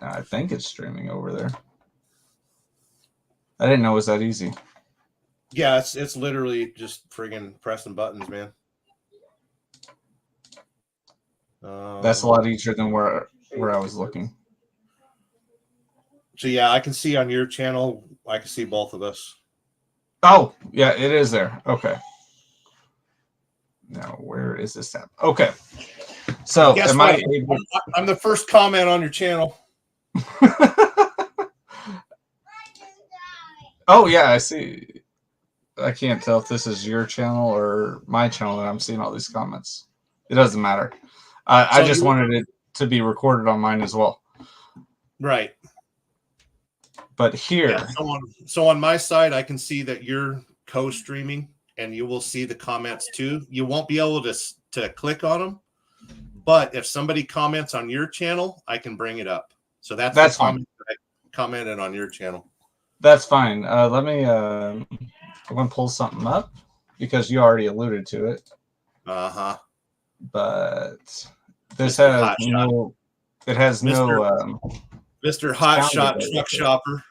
I think it's streaming over there. I didn't know it was that easy. Yeah, it's literally just friggin' pressing buttons, man. That's a lot easier than where I was looking. So yeah, I can see on your channel. I can see both of us. Oh, yeah, it is there. Okay. Now, where is this tab? Okay. So, guess what? I'm the first comment on your channel. Oh, yeah, I see. I can't tell if this is your channel or my channel that I'm seeing all these comments. It doesn't matter. I just wanted it to be recorded on mine as well. Right. But here. Yeah, so on my side, I can see that you're co-streaming, and you will see the comments too. You won't be able to click on them, but if somebody comments on your channel, I can bring it up. So that's the comment that I commented on your channel. That's fine. Let me I'm gonna pull something up because you already alluded to it. Uh-huh. But this has no it has no Mr. Hotshot Truck Shopper.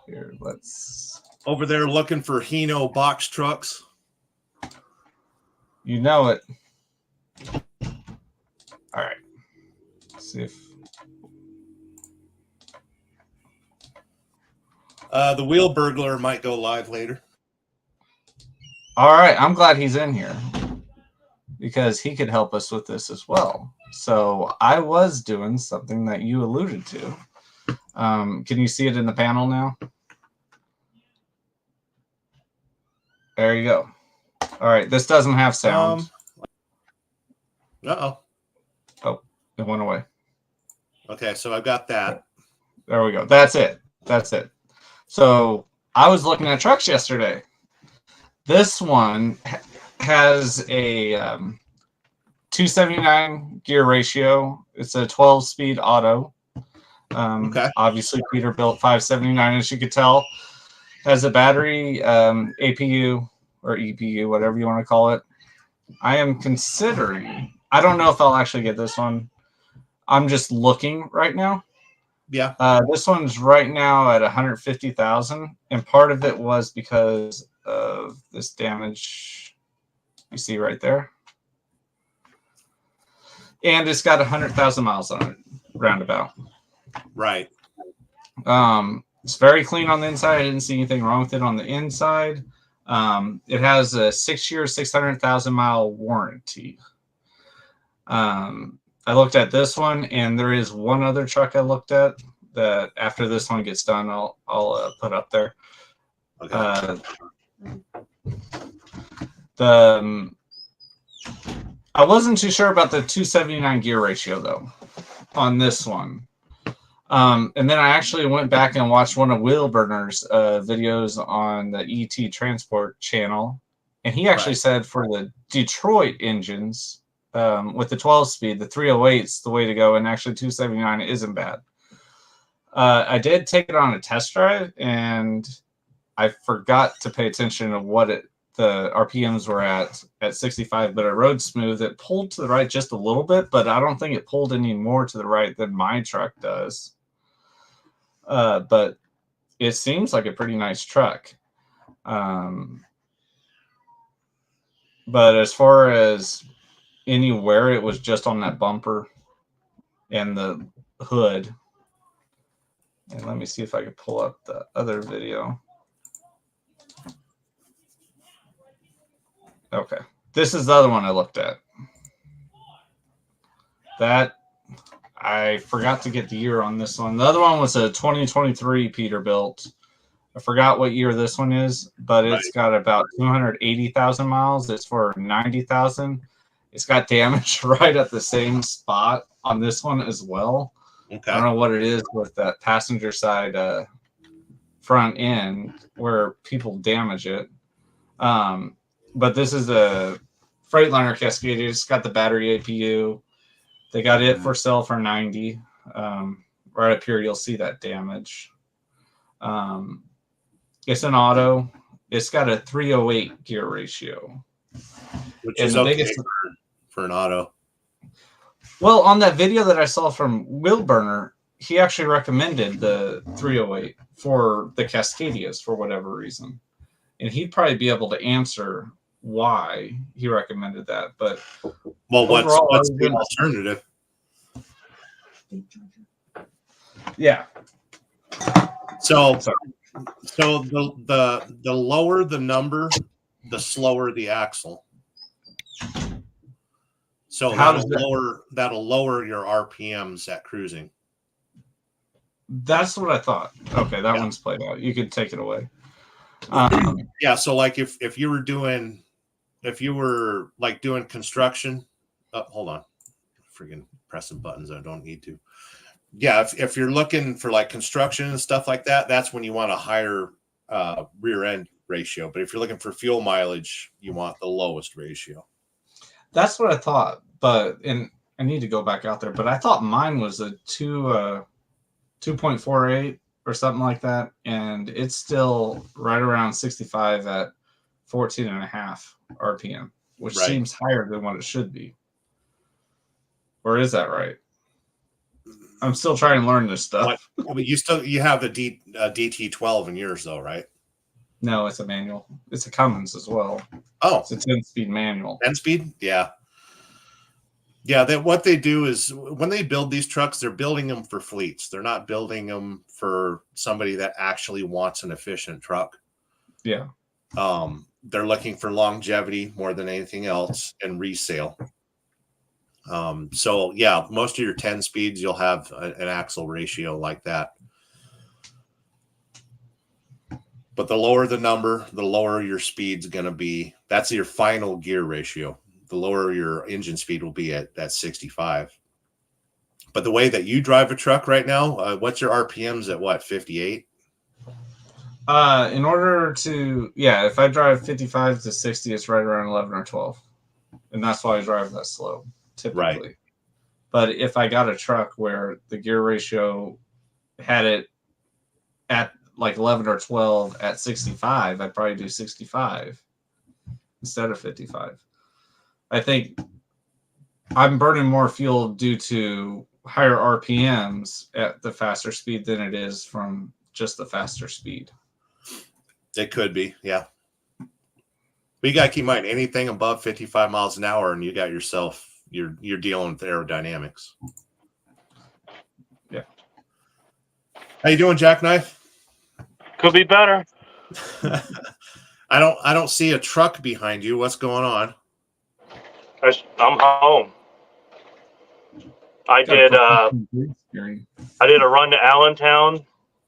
Here, let's over there looking for Hino box trucks. You know it. All right. Let's see if the wheel burglar might go live later. All right, I'm glad he's in here because he could help us with this as well. So I was doing something that you alluded to. Can you see it in the panel now? There you go. All right, this doesn't have sound. Uh-oh. Oh, it went away. Okay, so I've got that. There we go. That's it. That's it. So I was looking at trucks yesterday. This one has a 279 gear ratio. It's a 12-speed auto. Obviously, Peterbilt 579, as you could tell. Has a battery, APU or EPU, whatever you want to call it. I am considering. I don't know if I'll actually get this one. I'm just looking right now. Yeah. This one's right now at 150,000, and part of it was because of this damage you see right there. And it's got 100,000 miles on it, roundabout. Right. It's very clean on the inside. I didn't see anything wrong with it on the inside. It has a 6-year, 600,000 mile warranty. I looked at this one, and there is one other truck I looked at that after this one gets done, I'll put up there. Okay. I wasn't too sure about the 279 gear ratio though on this one. And then I actually went back and watched one of Wheelburner's videos on the ET Transport channel, and he actually said for the Detroit engines with the 12-speed, the 308's the way to go, and actually 279 isn't bad. I did take it on a test drive, and I forgot to pay attention to what the RPMs were at 65, but it rode smooth. It pulled to the right just a little bit, but I don't think it pulled any more to the right than my truck does. But it seems like a pretty nice truck. But as far as anywhere, it was just on that bumper and the hood. And let me see if I can pull up the other video. Okay. This is the other one I looked at. That I forgot to get the year on this one. The other one was a 2023 Peterbilt. I forgot what year this one is, but it's got about 280,000 miles. It's for 90,000. It's got damage right at the same spot on this one as well. Okay. I don't know what it is with that passenger side front end where people damage it. But this is a Freightliner Cascadia. It's got the battery APU. They got it for sale for 90. Right up here, you'll see that damage. It's an auto. It's got a 308 gear ratio, which is okay for an auto. Well, on that video that I saw from Will Burner, he actually recommended the 308 for the Cascadias for whatever reason. And he'd probably be able to answer why he recommended that. But Well, overall, what's the alternative? Yeah. So the lower the number, the slower the axle. So that'll lower your RPMs at cruising. That's what I thought. Okay, that one's played out. You could take it away. Yeah, so like if you were like doing construction, hold on, freaking pressing buttons I don't need to. Yeah, if you're looking for like construction and stuff like that, that's when you want a higher rear end ratio. But if you're looking for fuel mileage, you want the lowest ratio. That's what I thought, and I need to go back out there, but I thought mine was a 2.48 or something like that, and it's still right around 65 at 14.5 RPM, which seems higher than what it should be. Or is that right? I'm still trying to learn this stuff. But you have the DT12 in yours though, right? No, it's a manual. It's a Cummins as well. Oh, it's a 10-speed manual. 10-speed, yeah. What they do is when they build these trucks, they're building them for fleets. They're not building them for somebody that actually wants an efficient truck. Yeah. They're looking for longevity more than anything else and resale. So yeah, most of your 10 speeds, you'll have an axle ratio like that. But the lower the number, the lower your speed's going to be. That's your final gear ratio. The lower your engine speed will be at 65. But the way that you drive a truck right now, what's your RPMs at what, 58? In order to, if I drive 55 to 60, it's right around 11 or 12. And that's why I drive that slow, typically. Right. But if I got a truck where the gear ratio had it at like 11 or 12 at 65, I'd probably do 65 instead of 55. I think I'm burning more fuel due to higher RPMs at the faster speed than it is from just the faster speed. It could be, yeah. But you got to keep in mind, anything above 55 miles an hour, and you got yourself, you're dealing with aerodynamics. Yeah. How you doing, Jackknife? Could be better. I don't see a truck behind you. What's going on? I'm home. I did a run to Allentown,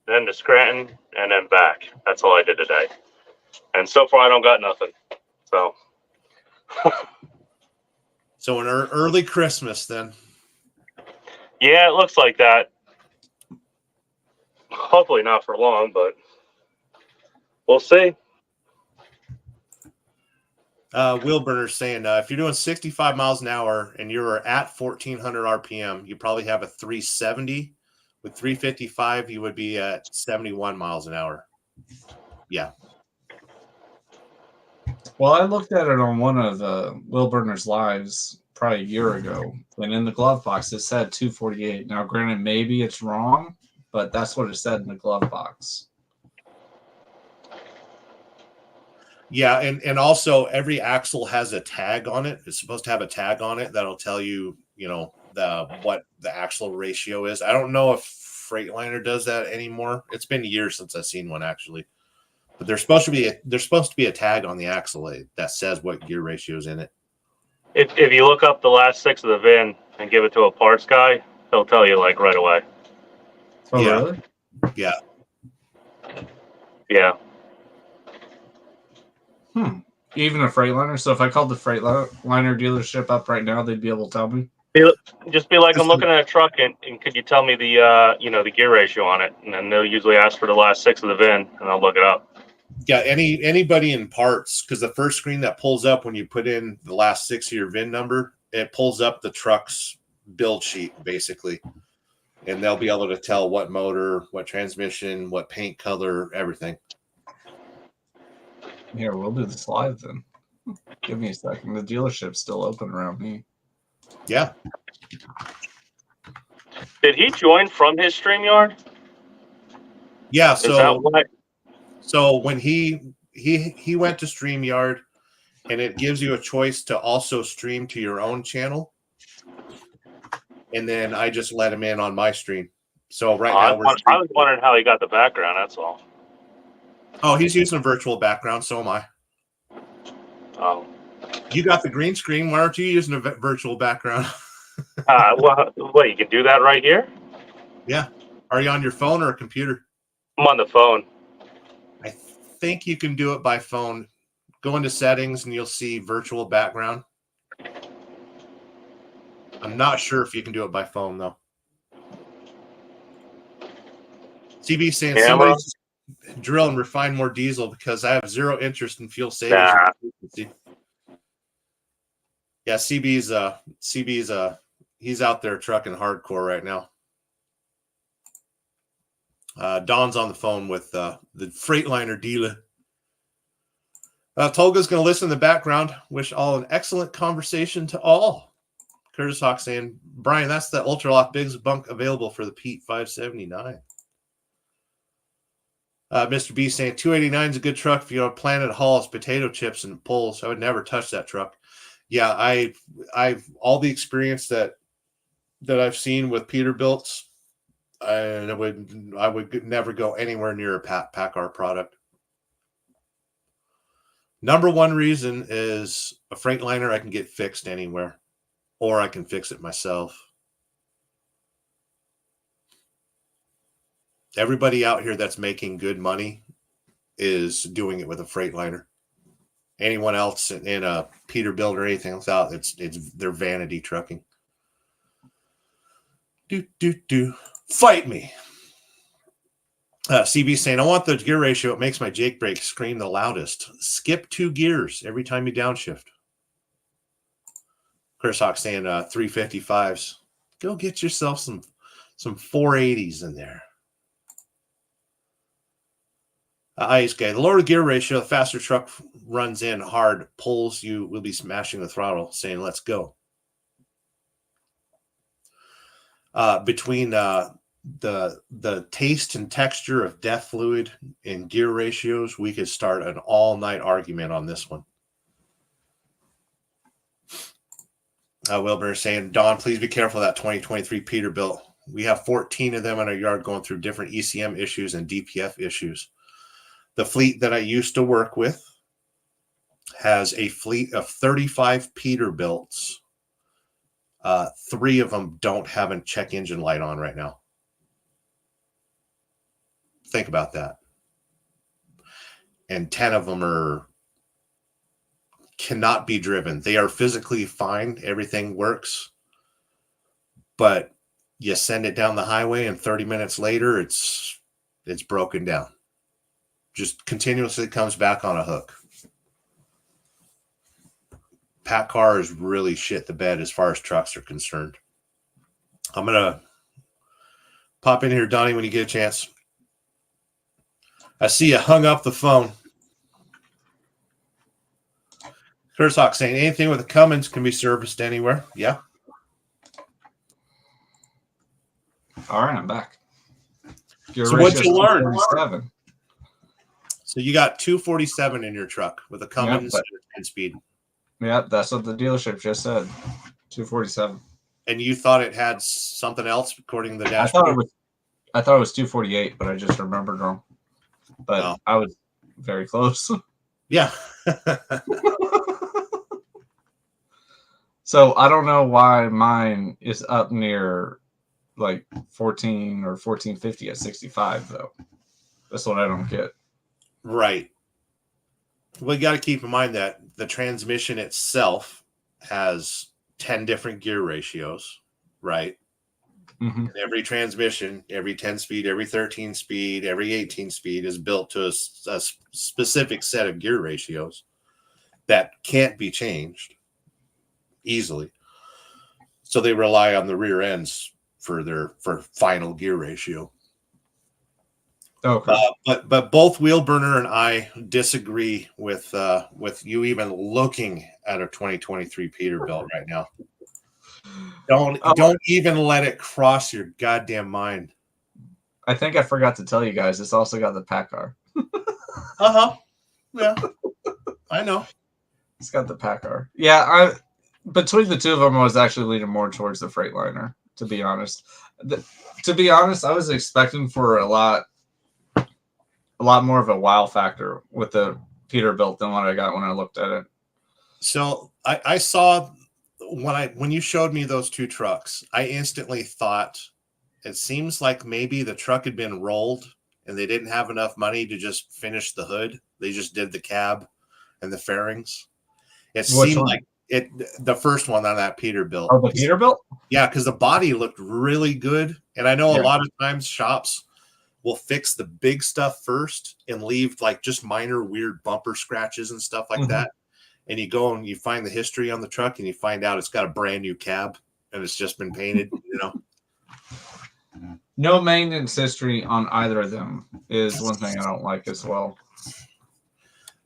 then to Scranton, and then back. That's all I did today. And so far, I don't got nothing. So, so an early Christmas then. Yeah, it looks like that. Hopefully not for long, but we'll see. Wilburner's saying if you're doing 65 miles an hour and you're at 1400 RPM, you probably have a 370. With 355, you would be at 71 miles an hour. Yeah. Well, I looked at it on one of Wilburner's lives probably a year ago, and in the glove box it said 248. Now, granted, maybe it's wrong, but that's what it said in the glove box. Yeah, and also every axle has a tag on it. It's supposed to have a tag on it that'll tell you, what the axle ratio is. I don't know if Freightliner does that anymore. It's been years since I've seen one actually. But there's supposed to be a tag on the axle that says what gear ratio is in it. If you look up the last 6 of the VIN and give it to a parts guy, he'll tell you like right away. Oh, yeah. Really? Yeah. Yeah. Even a Freightliner. So if I called the Freightliner dealership up right now, they'd be able to tell me. Just be like, I'm looking at a truck, and could you tell me the the gear ratio on it? And then they'll usually ask for the last 6 of the VIN, and I'll look it up. Yeah, anybody in parts, because the first screen that pulls up when you put in the last 6 of your VIN number, it pulls up the truck's build sheet basically, and they'll be able to tell what motor, what transmission, what paint color, everything. Yeah, we'll do this live then. Give me a second. The dealership's still open around me. Yeah. Did he join from his StreamYard? Yeah. Is that why? So when he went to StreamYard, and it gives you a choice to also stream to your own channel, and then I just let him in on my stream. So right now I was wondering how he got the background. That's all. Oh, he's using a virtual background. So am I. Oh. You got the green screen. Why aren't you using a virtual background? Well, what, you can do that right here? Yeah. Are you on your phone or a computer? I'm on the phone. I think you can do it by phone. Go into settings and you'll see virtual background. I'm not sure if you can do it by phone though. CB saying somebody's drill and refine more diesel because I have zero interest in fuel savings. Nah. Yeah, CB's he's out there trucking hardcore right now. Don's on the phone with the Freightliner dealer. Tolga's going to listen in the background. Wish all an excellent conversation to all. Curtis Hawk saying, Brian, that's the Ultralock Biggs bunk available for the Pete 579. Mr. B saying 289 is a good truck if you don't plan it hauls potato chips and pulls. I would never touch that truck. Yeah, I've all the experience that I've seen with Peterbilts. I would never go anywhere near a PACCAR product. Number one reason is a Freightliner I can get fixed anywhere, or I can fix it myself. Everybody out here that's making good money is doing it with a Freightliner. Anyone else in a Peterbilt or anything else out, it's their vanity trucking. Fight me. CB saying, I want the gear ratio. It makes my Jake brake scream the loudest. Skip 2 gears every time you downshift. Chris Hawk saying 355s. Go get yourself some 480s in there. Ice guy. The lower the gear ratio, the faster truck runs in hard, pulls, you will be smashing the throttle, saying, let's go. Between the taste and texture of DEF fluid and gear ratios, we could start an all-night argument on this one. Wilbur saying, Don, please be careful of that 2023 Peterbilt. We have 14 of them in our yard going through different ECM issues and DPF issues. The fleet that I used to work with has a fleet of 35 Peterbilts. 3 of them don't have a check engine light on right now. Think about that. And 10 of them cannot be driven. They are physically fine. Everything works. But you send it down the highway and 30 minutes later, it's broken down. Just continuously comes back on a hook. PACCAR is really shit the bed as far as trucks are concerned. I'm going to pop in here, Donnie, when you get a chance. I see you hung up the phone. Curtis Hawk saying anything with a Cummins can be serviced anywhere. Yeah. All right, I'm back. So what'd you learn? So you got 247 in your truck with a Cummins and a 10-speed. Yeah, that's what the dealership just said. 247. And you thought it had something else according to the dashboard? I thought it was 248, but I just remembered wrong. But I was very close. Yeah. So I don't know why mine is up near like 14 or 1450 at 65 though. That's what I don't get. Right. Well, you got to keep in mind that the transmission itself has 10 different gear ratios, right? Mm-hmm. And every transmission, every 10-speed, every 13-speed, every 18-speed is built to a specific set of gear ratios that can't be changed easily. So they rely on the rear ends for final gear ratio. Okay. But both Wheelburner and I disagree with you even looking at a 2023 Peterbilt right now. Don't even let it cross your goddamn mind. I think I forgot to tell you guys. It's also got the Packard. Yeah, I know. It's got the Packard. Yeah, between the two of them, I was actually leaning more towards the Freightliner. To be honest, I was expecting for a lot more of a wow factor with the Peterbilt than what I got when I looked at it. So I saw when you showed me those two trucks, I instantly thought it seems like maybe the truck had been rolled and they didn't have enough money to just finish the hood. They just did the cab and the fairings. It seemed like the first one on that Peterbilt. Oh, the Peterbilt? Yeah, because the body looked really good. And I know a lot of times shops will fix the big stuff first and leave like just minor weird bumper scratches and stuff like that. And you go and you find the history on the truck and you find out it's got a brand new cab and it's just been painted, No maintenance history on either of them is one thing I don't like as well.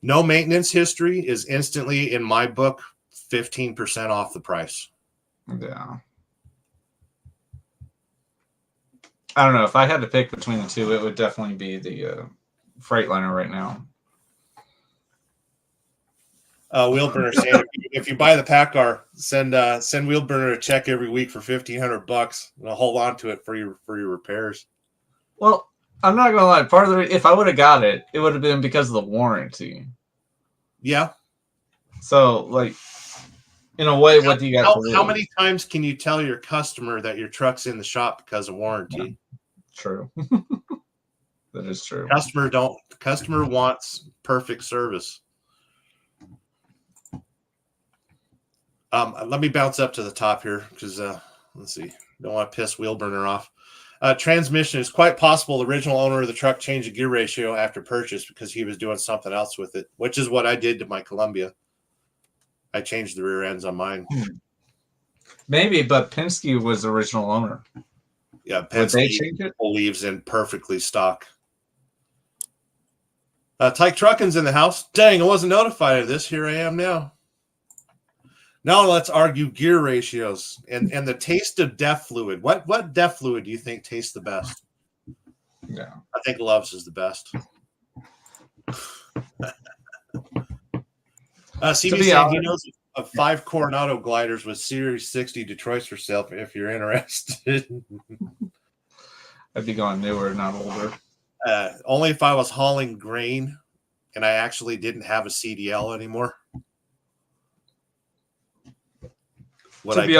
No maintenance history is instantly, in my book, 15% off the price. Yeah. I don't know. If I had to pick between the two, it would definitely be the Freightliner right now. Wheelburner saying if you buy the Packard, send Wheelburner a check every week for $1,500 and I'll hold on to it for your repairs. Well, I'm not gonna lie. Part of the if I would have got it, it would have been because of the warranty. Yeah. So, like, in a way, what do you got? How many times can you tell your customer that your truck's in the shop because of warranty? Yeah. True. That is true. Customer wants perfect service. Let me bounce up to the top here because let's see. Don't want to piss Wheelburner off. Transmission is quite possible the original owner of the truck changed the gear ratio after purchase because he was doing something else with it, which is what I did to my Columbia. I changed the rear ends on mine. Maybe, but Penske was the original owner. Yeah, Penske leaves in perfectly stock. Tyke Trucking's in the house. Dang, I wasn't notified of this. Here I am now. Now let's argue gear ratios and the taste of DEF fluid. What DEF fluid do you think tastes the best? Yeah, I think Love's is the best. CB saying he knows of 5 Coronado gliders with Series 60 Detroit's for sale if you're interested. I'd be going newer, not older. Only if I was hauling grain and I actually didn't have a CDL anymore. To be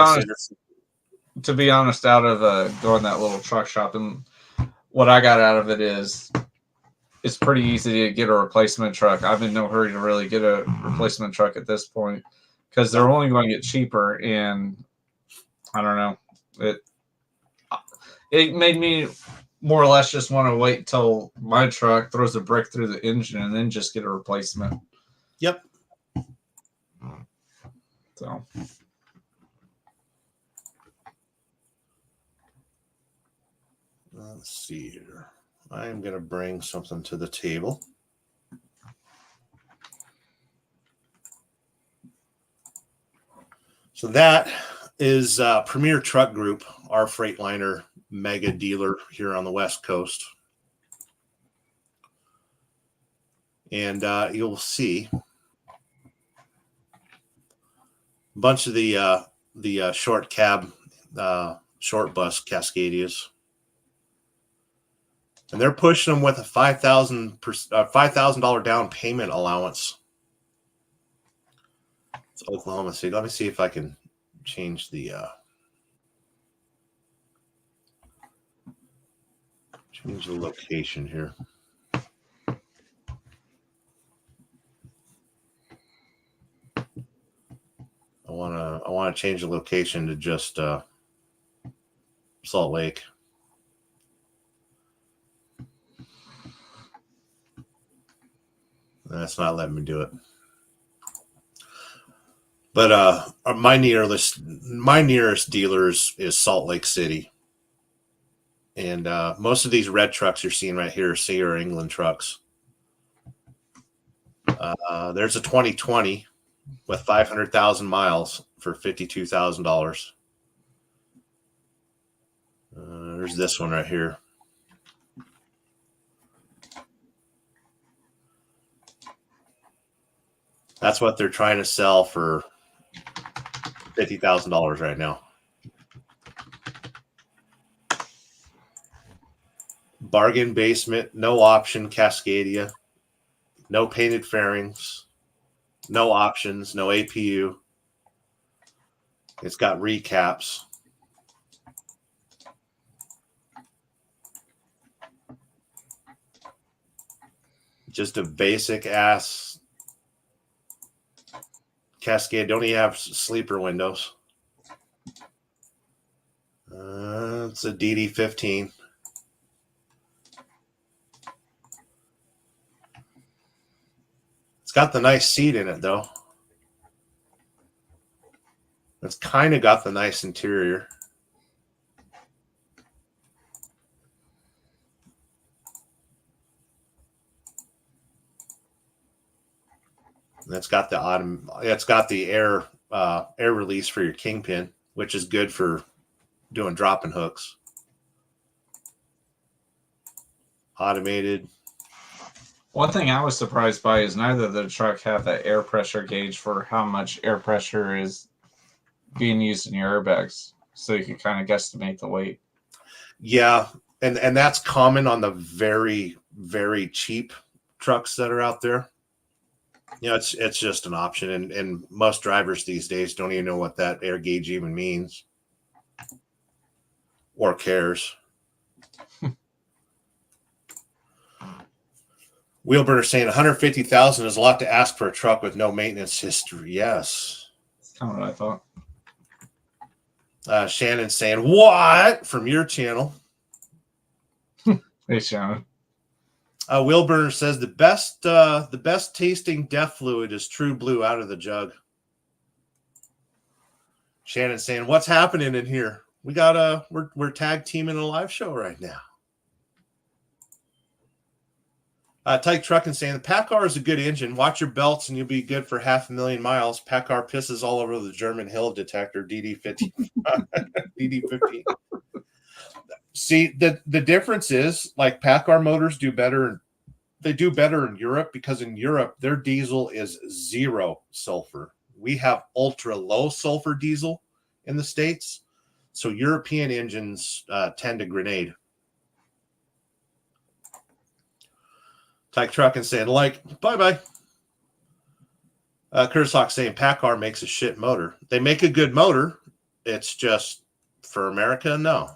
honest, out of going that little truck shop, and what I got out of it is it's pretty easy to get a replacement truck. I'm in no hurry to really get a replacement truck at this point because they're only going to get cheaper. And I don't know, it made me more or less just want to wait till my truck throws a brick through the engine and then just get a replacement. Yep. So. Let's see here. I am going to bring something to the table. So that is Premier Truck Group, our Freightliner mega dealer here on the West Coast. And you'll see a bunch of the short cab, short bus Cascadias. And they're pushing them with a $5,000 down payment allowance. It's Oklahoma City. Let me see if I can change the location here. I want to change the location to just Salt Lake. That's not letting me do it. But my nearest dealer is Salt Lake City. And most of these red trucks you're seeing right here are Sierra England trucks. There's a 2020 with 500,000 miles for $52,000. There's this one right here. That's what they're trying to sell for $50,000 right now. Bargain basement, no option Cascadia, no painted fairings, no options, no APU. It's got recaps. Just a basic ass Cascade. Don't even have sleeper windows. It's a DD15. It's got the nice seat in it, though. It's kind of got the nice interior. And it's got the air release for your kingpin, which is good for doing dropping hooks. Automated. One thing I was surprised by is neither of the truck have that air pressure gauge for how much air pressure is being used in your airbags, so you can kind of guesstimate the weight. Yeah, and that's common on the very, very cheap trucks that are out there. You know, it's just an option, and most drivers these days don't even know what that air gauge even means or cares. Wheelburner saying 150,000 is a lot to ask for a truck with no maintenance history. Yes, That's kind of what I thought. Shannon saying what from your channel. Hey, Shannon. Wheelburner says the best tasting death fluid is True Blue out of the jug. Shannon saying, what's happening in here? We got we're tag teaming a live show right now. Tyke Truckin' saying the PACCAR is a good engine. Watch your belts and you'll be good for 500,000 miles. PACCAR pisses all over the German hill detector DD15. DD15. See, the difference is, like, PACCAR motors do better. They do better in Europe because in Europe, their diesel is 0 sulfur. We have ultra low sulfur diesel in the States. So European engines tend to grenade. Tyke Truckin' saying, like, bye-bye. Curtis Hawk saying PACCAR makes a shit motor. They make a good motor. It's just, for America, no.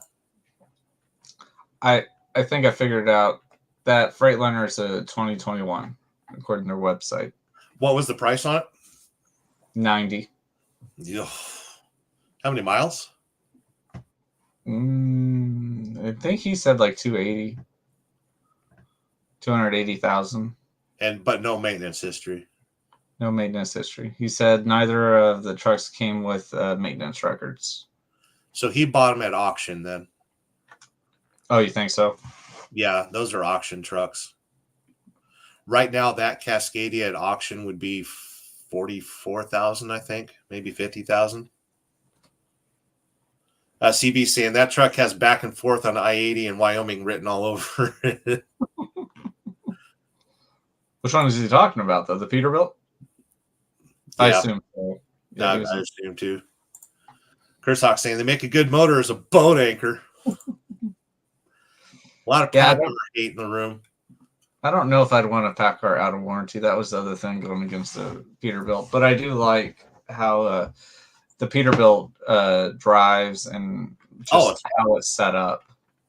I think I figured it out. That Freightliner is a 2021, according to their website. What was the price on it? 90. Ugh. How many miles? I think he said like 280. 280,000. But no maintenance history. No maintenance history. He said neither of the trucks came with maintenance records. So he bought them at auction then. Oh, you think so? Yeah, those are auction trucks. Right now, that Cascadia at auction would be 44,000, I think, maybe 50,000. CB saying that truck has back and forth on I-80 in Wyoming written all over it. Which one is he talking about, though? The Peterbilt? Yeah. I assume so. Yeah, I assume too. Chris Hawk saying they make a good motor as a boat anchor. A lot of PACCAR hate in the room. I don't know if I'd want a PACCAR out of warranty. That was the other thing going against the Peterbilt. But I do like how the Peterbilt drives and just how it's set up.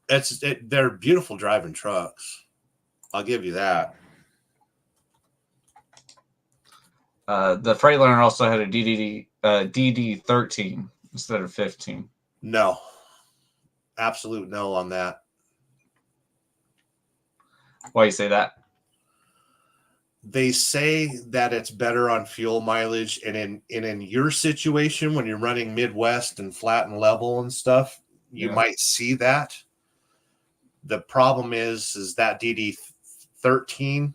They're beautiful driving trucks. I'll give you that. The Freightliner also had a DD13 instead of 15. No. Absolute no on that. Why you say that? They say that it's better on fuel mileage, and in your situation when you're running Midwest and flat and level and stuff, you might see that. The problem is that DD13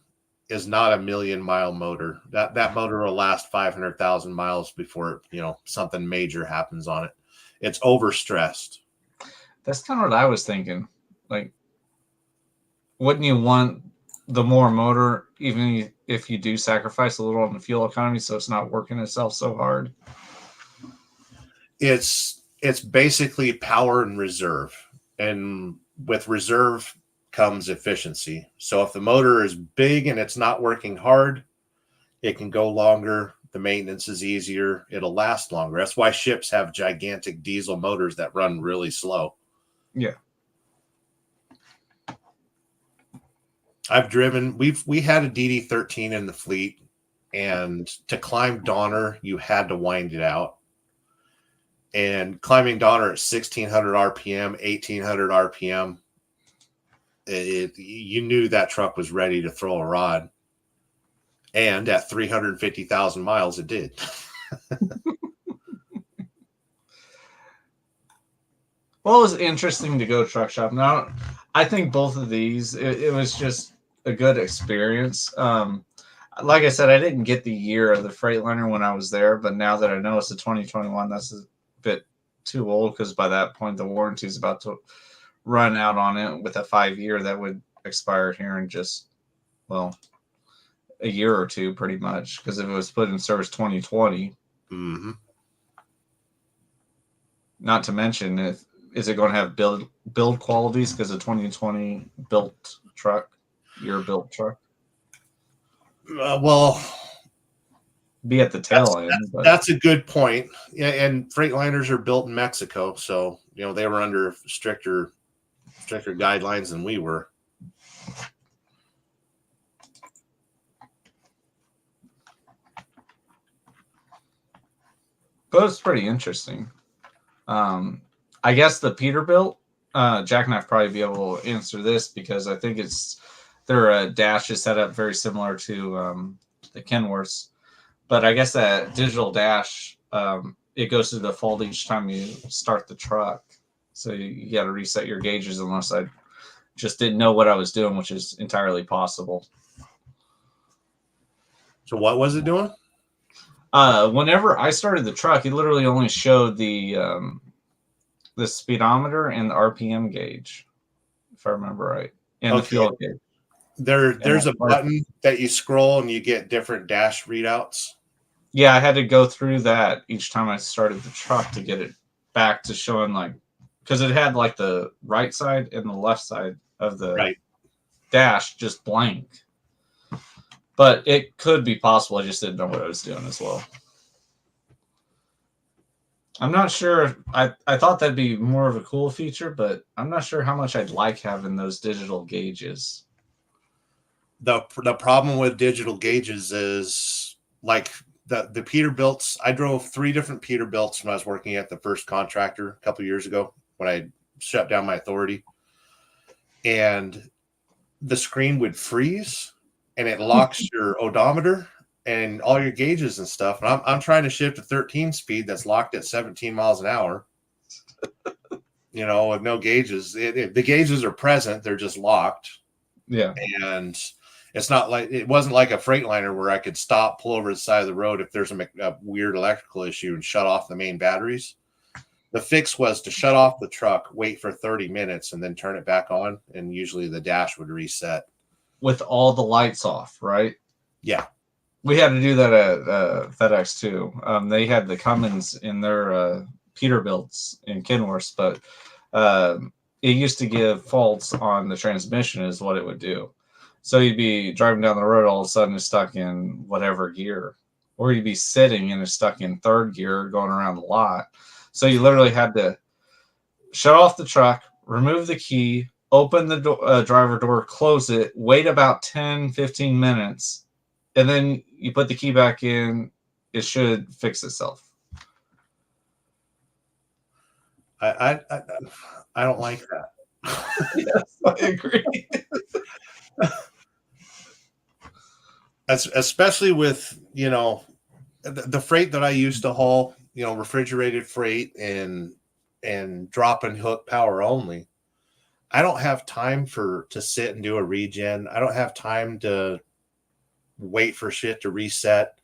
is not a 1,000,000-mile motor. That motor will last 500,000 miles before something major happens on it. It's overstressed. That's kind of what I was thinking. Like, wouldn't you want the more motor, even if you do sacrifice a little on the fuel economy, so it's not working itself so hard? It's basically power and reserve, and with reserve comes efficiency. So if the motor is big and it's not working hard, it can go longer. The maintenance is easier. It'll last longer. That's why ships have gigantic diesel motors that run really slow. Yeah. I've driven, we had a DD13 in the fleet, and to climb Donner, you had to wind it out. And climbing Donner at 1600 RPM, 1800 RPM, you knew that truck was ready to throw a rod. And at 350,000 miles, it did. Well, it was interesting to go truck shop. Now, I think both of these, it was just a good experience. Like I said, I didn't get the year of the Freightliner when I was there, but now that I know it's a 2021, that's a bit too old, because by that point, the warranty is about to run out on it with a 5-year that would expire here in just, well, a year or two, pretty much, because if it was put in service 2020, mm-hmm. Not to mention, is it going to have build qualities because a 2020 built truck, year built truck? Well, be at the tail end. That's a good point. Yeah, and Freightliners are built in Mexico, so they were under stricter guidelines than we were. But it's pretty interesting. I guess the Peterbilt, Jackknife probably be able to answer this, because I think their dash is set up very similar to the Kenworth's. But I guess that digital dash, it goes to default each time you start the truck. So you got to reset your gauges, unless I just didn't know what I was doing, which is entirely possible. So what was it doing? Whenever I started the truck, it literally only showed the speedometer and the RPM gauge, if I remember right, and the fuel gauge. There's a button that you scroll and you get different dash readouts. Yeah, I had to go through that each time I started the truck to get it back to showing, like, because it had like the right side and the left side of the dash just blank. But it could be possible. I just didn't know what I was doing as well. I'm not sure. I thought that'd be more of a cool feature, but I'm not sure how much I'd like having those digital gauges. The problem with digital gauges is, like, the Peterbilts. I drove 3 different Peterbilts when I was working at the first contractor a couple of years ago, when I shut down my authority. And the screen would freeze, and it locks your odometer and all your gauges and stuff. And I'm trying to shift to 13 speed that's locked at 17 miles an hour, with no gauges. The gauges are present. They're just locked. Yeah. And it wasn't like a Freightliner where I could stop, pull over to the side of the road if there's a weird electrical issue, and shut off the main batteries. The fix was to shut off the truck, wait for 30 minutes, and then turn it back on. And usually the dash would reset. With all the lights off, right? Yeah. We had to do that at FedEx too. They had the Cummins in their Peterbilts in Kenworths, but it used to give faults on the transmission is what it would do. So you'd be driving down the road, all of a sudden it's stuck in whatever gear, or you'd be sitting and it's stuck in 3rd gear going around the lot. So you literally had to shut off the truck, remove the key, open the driver door, close it, wait about 10, 15 minutes, and then you put the key back in. It should fix itself. I don't like that. Yes, I agree. Especially with, the freight that I used to haul, refrigerated freight and drop and hook power only. I don't have time to sit and do a regen. I don't have time to wait for shit to reset.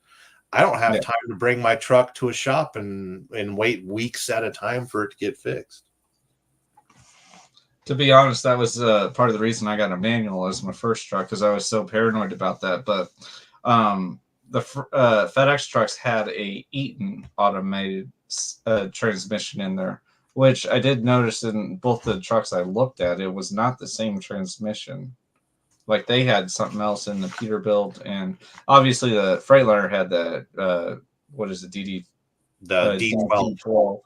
I don't have time to bring my truck to a shop and wait weeks at a time for it to get fixed. To be honest, that was part of the reason I got a manual as my first truck, because I was so paranoid about that. But the FedEx trucks had a Eaton automated transmission in there, which I did notice in both the trucks I looked at. It was not the same transmission. Like they had something else in the Peterbilt, and obviously the Freightliner had the what is it, DD The D12. D12.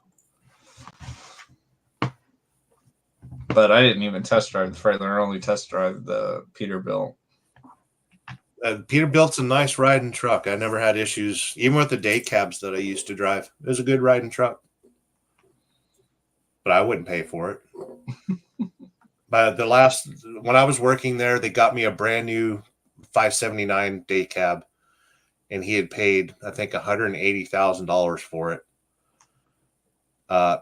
But I didn't even test drive the Freightliner. I only test drive the Peterbilt. Peterbilt's a nice riding truck. I never had issues, even with the day cabs that I used to drive. It was a good riding truck, but I wouldn't pay for it. But when I was working there, they got me a brand new 579 day cab, and he had paid, I think, $180,000 for it.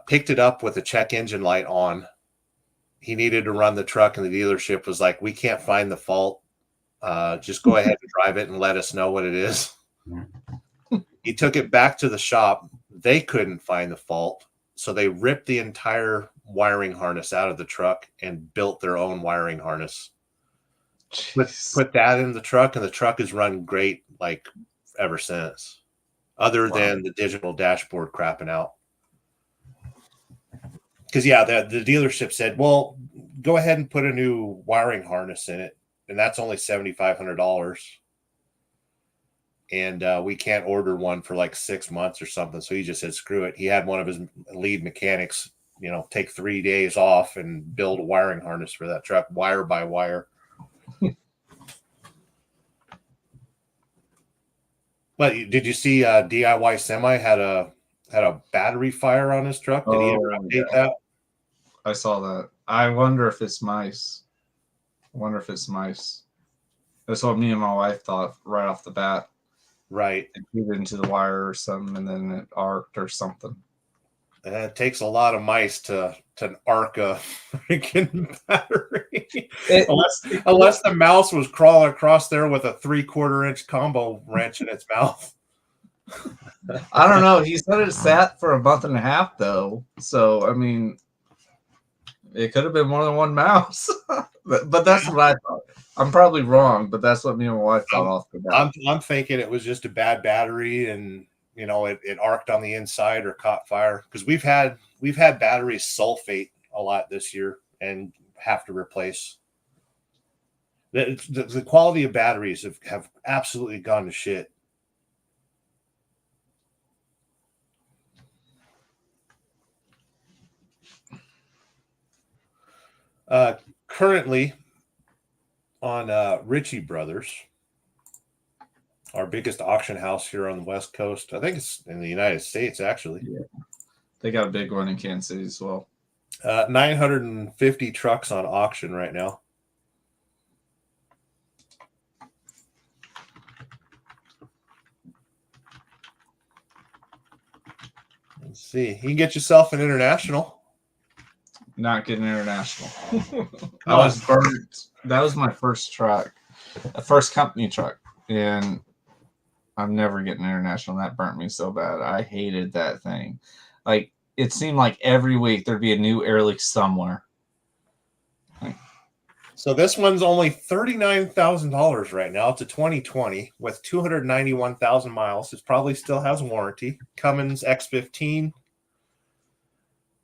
Picked it up with a check engine light on. He needed to run the truck, and the dealership was like, "We can't find the fault. Just go ahead and drive it and let us know what it is." He took it back to the shop. They couldn't find the fault, so they ripped the entire wiring harness out of the truck and built their own wiring harness. Put that in the truck, and the truck has run great like ever since, other than the digital dashboard crapping out. Because the dealership said, "Well, go ahead and put a new wiring harness in it, and that's only $7,500, and we can't order one for like 6 months or something." So he just said, "Screw it." He had one of his lead mechanics, take 3 days off and build a wiring harness for that truck, wire by wire. But did you see DIY Semi had a battery fire on his truck? Did he ever update that? I saw that. I wonder if it's mice. That's what me and my wife thought right off the bat. Right. It hit into the wire or something, and then it arced or something. It takes a lot of mice to arc a freaking battery. Unless the mouse was crawling across there with a 3/4 inch combo wrench in its mouth. I don't know. He said it sat for a month and a half, though. So, I mean, it could have been more than one mouse. but that's what I thought. I'm probably wrong, but that's what me and my wife thought off the bat. I'm thinking it was just a bad battery, and it arced on the inside or caught fire, because we've had batteries sulfate a lot this year and have to replace. The quality of batteries have absolutely gone to shit. Currently on Ritchie Brothers, our biggest auction house here on the West Coast. I think it's in the United States, actually. Yeah. They got a big one in Kansas City as well. 950 trucks on auction right now. Let's see. You can get yourself an international. Not getting international. I was burnt. That was my first truck, first company truck, and I'm never getting international. That burnt me so bad. I hated that thing. Like, it seemed like every week there'd be a new air leak somewhere. So this one's only $39,000 right now. It's a 2020 with 291,000 miles. It probably still has warranty. Cummins X15.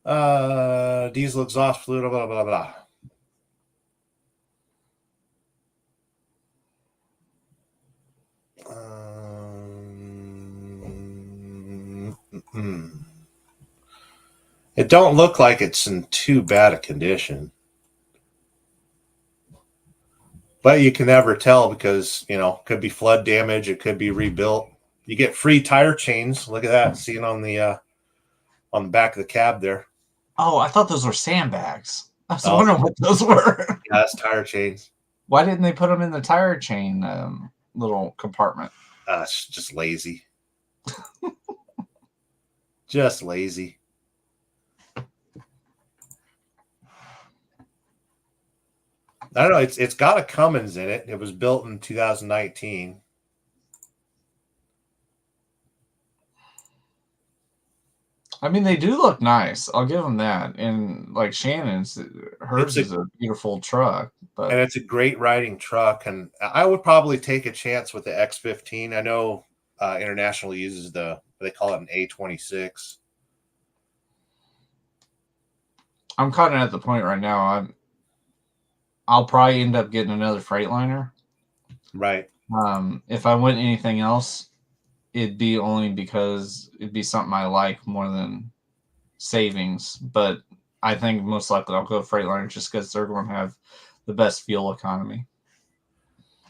Diesel exhaust fluid, blah, blah, blah. It don't look like it's in too bad a condition, but you can never tell because, could be flood damage. It could be rebuilt. You get free tire chains. Look at that. Seeing on the back of the cab there. Oh, I thought those were sandbags. I was wondering what those were. Yeah, that's tire chains. Why didn't they put them in the tire chain little compartment? It's just lazy. Just lazy. I don't know. It's got a Cummins in it. It was built in 2019. I mean, they do look nice. I'll give them that. And like Shannon's, hers is a beautiful truck. But and it's a great riding truck. And I would probably take a chance with the X15. I know International uses they call it an A26. I'm kind of at the point right now. I'll probably end up getting another Freightliner. Right. If I went anything else, it'd be only because it'd be something I like more than savings. But I think most likely I'll go Freightliner just because they're going to have the best fuel economy.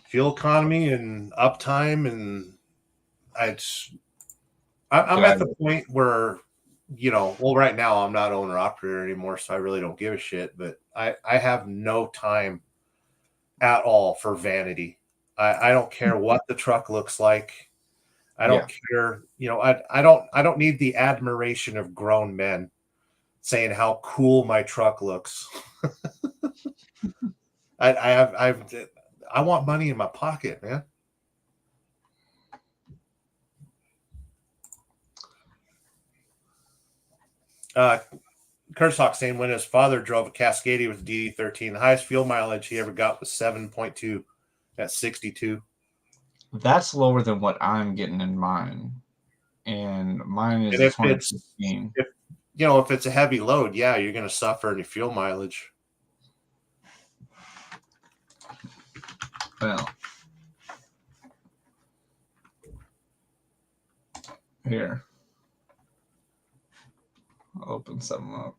Fuel economy and uptime, and I'm at the point where, well, right now I'm not owner operator anymore, so I really don't give a shit. But I have no time at all for vanity. I don't care what the truck looks like. I don't care. I don't need the admiration of grown men saying how cool my truck looks. I want money in my pocket, man. Kurzhawk saying when his father drove a Cascadia with DD13, the highest fuel mileage he ever got was 7.2 at 62. That's lower than what I'm getting in mine. And mine is a 2015. If it's a heavy load, yeah, you're going to suffer in your fuel mileage. Well, here. I'll open something up.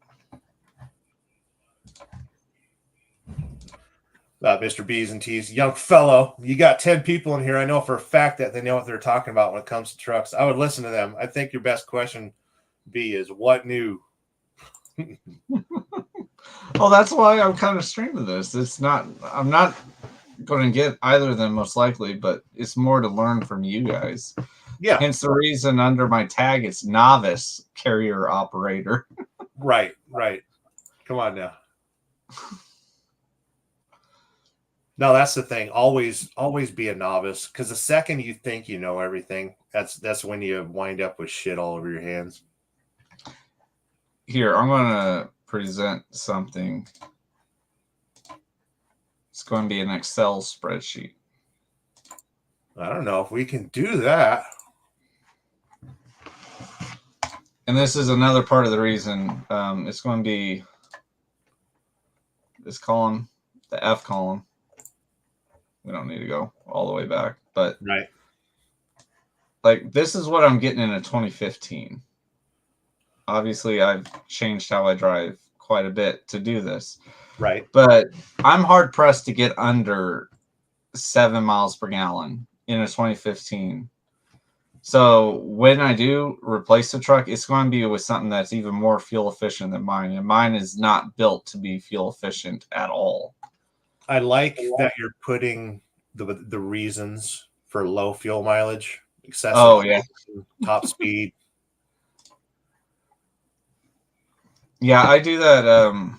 Mr. B's and T's, young fellow, you got 10 people in here. I know for a fact that they know what they're talking about when it comes to trucks. I would listen to them. I think your best question, B, is what new? Well, that's why I'm kind of streaming this. I'm not going to get either of them most likely, but it's more to learn from you guys. Yeah. Hence the reason under my tag it's novice carrier operator. Right. Come on now. No, that's the thing. Always be a novice, because the second you think you know everything, that's when you wind up with shit all over your hands. Here, I'm going to present something. It's going to be an Excel spreadsheet. I don't know if we can do that. And this is another part of the reason it's going to be this column, the F column. We don't need to go all the way back, but right. Like this is what I'm getting in a 2015. Obviously, I've changed how I drive quite a bit to do this. Right. But I'm hard pressed to get under 7 miles per gallon in a 2015. So when I do replace the truck, it's going to be with something that's even more fuel efficient than mine. And mine is not built to be fuel efficient at all. I like that you're putting the reasons for low fuel mileage, excessive top speed. Yeah, I do that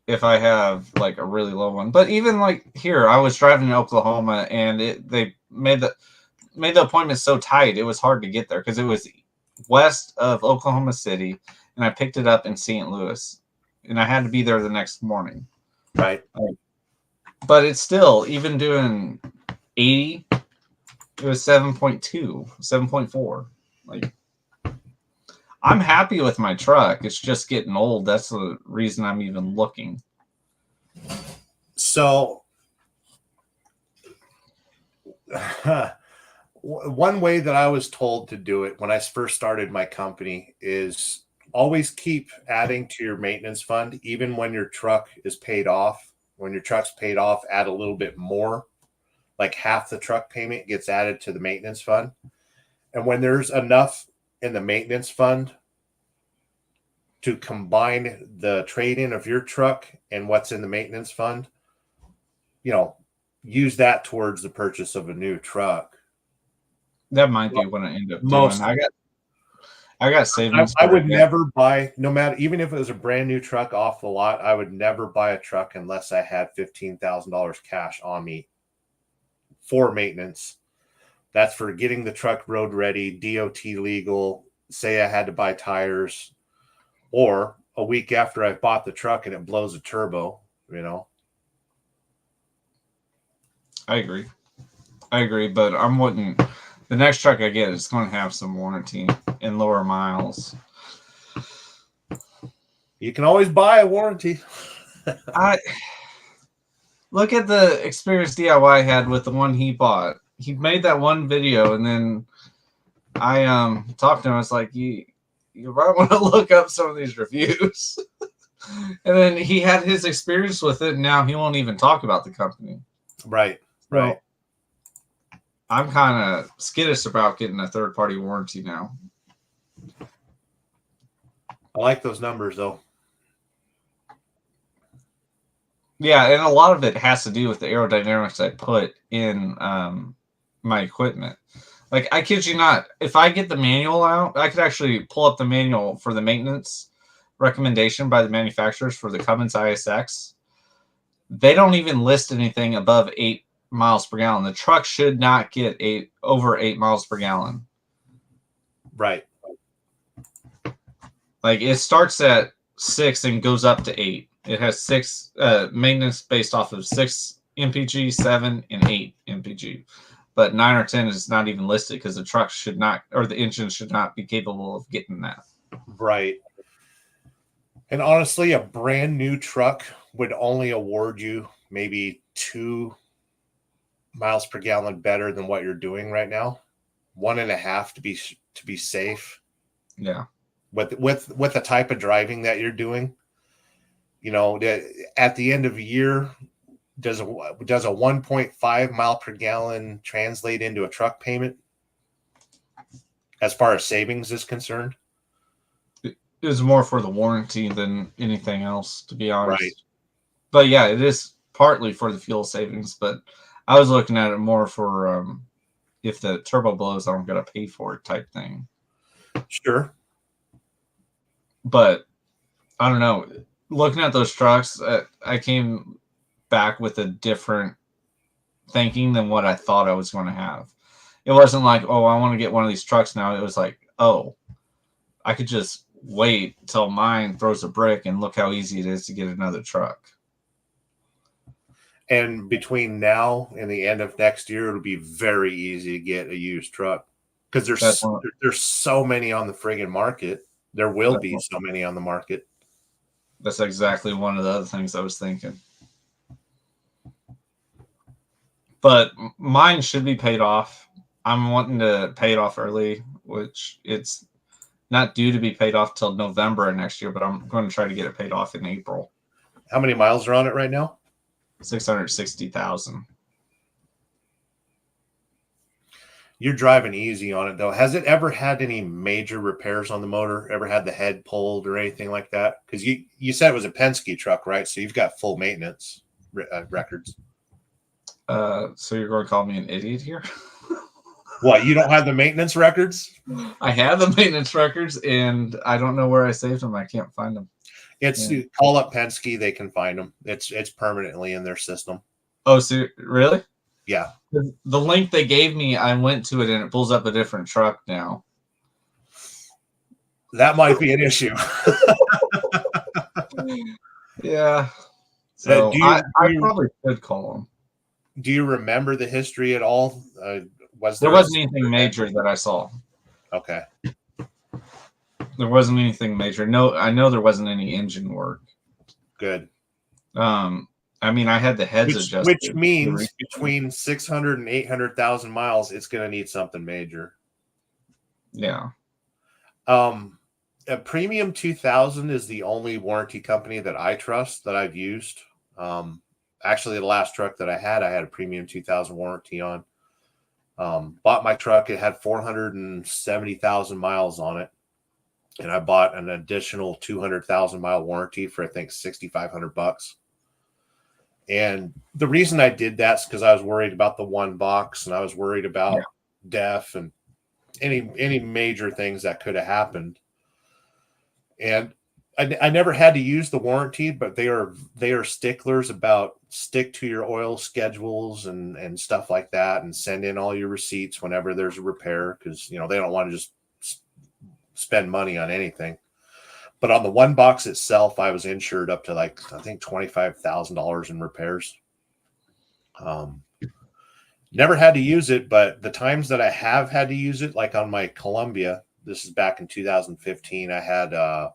if I have like a really low one. But even like here, I was driving to Oklahoma and they made the appointment so tight it was hard to get there because it was west of Oklahoma City and I picked it up in St. Louis and I had to be there the next morning. Right. But it's still, even doing 80, it was 7.2, 7.4. Like, I'm happy with my truck. It's just getting old. That's the reason I'm even looking. So, one way that I was told to do it when I first started my company is always keep adding to your maintenance fund, even when your truck is paid off. When your truck's paid off, add a little bit more. Like half the truck payment gets added to the maintenance fund. And when there's enough in the maintenance fund to combine the trade-in of your truck and what's in the maintenance fund, use that towards the purchase of a new truck. That might be what I end up doing. I got savings. I would never buy, no matter, even if it was a brand new truck off the lot, I would never buy a truck unless I had $15,000 cash on me for maintenance. That's for getting the truck road ready, DOT legal. Say I had to buy tires, or a week after I've bought the truck and it blows a turbo, I agree, but I'm wanting the next truck I get is going to have some warranty and lower miles. You can always buy a warranty. I look at the experience DIY had with the one he bought. He made that one video, and then I talked to him. I was like, you might want to look up some of these reviews. And then he had his experience with it, and now he won't even talk about the company. Right. So I'm kind of skittish about getting a third-party warranty now. I like those numbers, though. Yeah, and a lot of it has to do with the aerodynamics I put in my equipment. Like, I kid you not, if I get the manual out, I could actually pull up the manual for the maintenance recommendation by the manufacturers for the Cummins ISX. They don't even list anything above 8 miles per gallon. The truck should not get over 8 miles per gallon. Right. Like, it starts at 6 and goes up to 8. It has 6 maintenance based off of 6 mpg, 7, and 8 mpg. But 9 or 10 is not even listed because the truck should not, or the engine should not be capable of getting that. Right. And honestly, a brand new truck would only award you maybe 2 miles per gallon better than what you're doing right now. 1.5 to be safe. Yeah. With the type of driving that you're doing, at the end of a year, does a 1.5 mile per gallon translate into a truck payment as far as savings is concerned? It is more for the warranty than anything else, to be honest. Right. But yeah, it is partly for the fuel savings, but I was looking at it more for if the turbo blows, I'm going to pay for it type thing. Sure. But I don't know. Looking at those trucks, I came back with a different thinking than what I thought I was going to have. It wasn't like, oh, I want to get one of these trucks now. It was like, oh, I could just wait till mine throws a brick and look how easy it is to get another truck. And between now and the end of next year, it'll be very easy to get a used truck because there's so many on the friggin' market. There will be so many on the market. That's exactly one of the other things I was thinking. But mine should be paid off. I'm wanting to pay it off early, which it's not due to be paid off till November of next year, but I'm going to try to get it paid off in April. How many miles are on it right now? 660,000. You're driving easy on it, though. Has it ever had any major repairs on the motor? Ever had the head pulled or anything like that? Because you said it was a Penske truck, right? So you've got full maintenance records. So you're going to call me an idiot here? What, you don't have the maintenance records? I have the maintenance records, and I don't know where I saved them. I can't find them. Call up Penske; they can find them. It's permanently in their system. Oh, so really? Yeah. The link they gave me, I went to it, and it pulls up a different truck now. That might be an issue. Yeah. So I probably could call them. Do you remember the history at all? There wasn't anything major that I saw. Okay. There wasn't anything major. No, I know there wasn't any engine work. Good. I mean, I had the heads adjusted. Which means between 600 and 800,000 miles, it's going to need something major. Yeah. A Premium 2000 is the only warranty company that I trust that I've used. Actually, the last truck that I had a Premium 2000 warranty on. Bought my truck. It had 470,000 miles on it. And I bought an additional 200,000 mile warranty for, I think, $6,500. And the reason I did that is because I was worried about the one box, and I was worried about DEF and any major things that could have happened. And I never had to use the warranty, but they are sticklers about stick to your oil schedules and stuff like that, and send in all your receipts whenever there's a repair, because they don't want to just spend money on anything. But on the one box itself, I was insured up to like, I think $25,000 in repairs. Never had to use it, but the times that I have had to use it, like on my Columbia, this is back in 2015, I had the